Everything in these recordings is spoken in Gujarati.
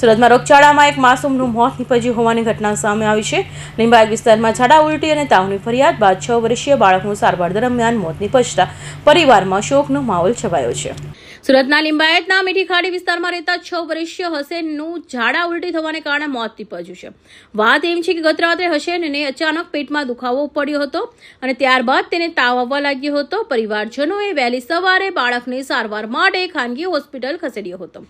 સુરતમાં રોગચાળામાં એક માસૂમનું મોત નીપજ્યું હોવાની ઘટના સામે આવી છે. લિંબાયત વિસ્તારમાં ઝાડા ઉલટી અને તાવની ફરિયાદ બાદ 6 વર્ષીય બાળકનું સારવાર દરમિયાન મોત નીપજતા પરિવારમાં શોકનો માહોલ છવાયો છે. સુરતના લિંબાયતના મીઠી ખાડી વિસ્તારમાં રહેતા 6 વર્ષીય હસેનનું ઝાડા ઉલટી થવાને કારણે મોત નીપજ્યું છે. વાત એમ છે કે ગત રાત્રે હસેનને અચાનક પેટમાં દુખાવો પડ્યો હતો અને ત્યારબાદ તેને તાવ આવવા લાગ્યો હતો. પરિવારજનોએ વહેલી સવારે બાળકને સારવાર માટે ખાનગી હોસ્પિટલ ખસેડ્યો હતો.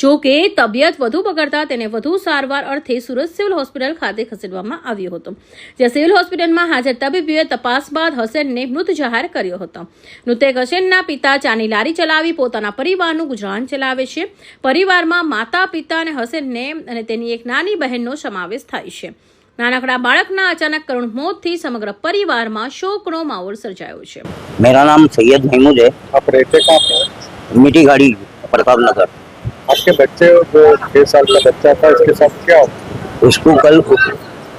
જો કે તબિયત વધુ બગડતા તેને વધુ સારવાર અર્થે સુરત સિવિલ હોસ્પિટલ ખાતે ખસેડવામાં આવ્યો હતો. જ્યાં સિવિલ હોસ્પિટલમાં હાજર તબીબોએ તપાસ બાદ હસેનને મૃત જાહેર કર્યો હતો. મૃતક હસેનના પિતા ચાની લારી ચલાવી પોતાના પરિવારનું ગુજરાન ચલાવે છે. પરિવારમાં માતા, પિતા અને હસેનને અને તેની એક નાની બહેનનો સમાવેશ થાય છે. નાનકડા બાળકના અચાનક કરુણ મોતથી समग्र परिवाરમાં શોકનો માહોલ સર્જાયો છે. मेरा नाम सैयद महमूद है। आप रहते कहाँ पे? मीठी गाड़ी प्रताप नगर। आपके बच्चे जो 6 साल का बच्चा था इसके साथ क्या हुआ? उसको कल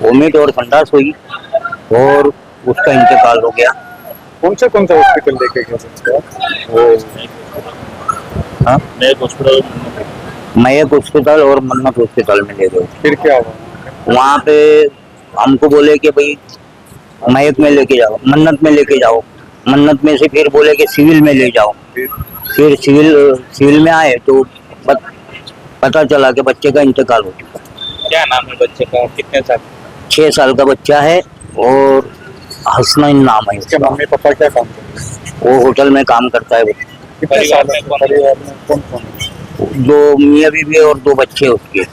वोमिट और संडास हुई और उसका इंतकाल हो गया। कौन सा हॉस्पिटल लेके गए उसको? वो हाँ मयक हॉस्पिटल और मन्नत हॉस्पिटल में ले गए। फिर क्या हुआ? वहाँ पे हमको बोले कि भाई मयक में लेके जाओ, मन्नत में लेके जाओ। मन्नत में से फिर बोले कि सिविल में ले जाओ। फिर सिविल में आए तो पता चला कि बच्चे का इंतकाल हो चुका। क्या नाम है बच्चे का? कितने साल? 6 साल का बच्चा है और हसनैन नाम है इसके उसका। मम्मी पापा क्या काम करते हैं? वो होटल में काम करता है। कितने साल में परिवार में कौन कौन? 2 मियाँ बीवी और 2 बच्चे उसके।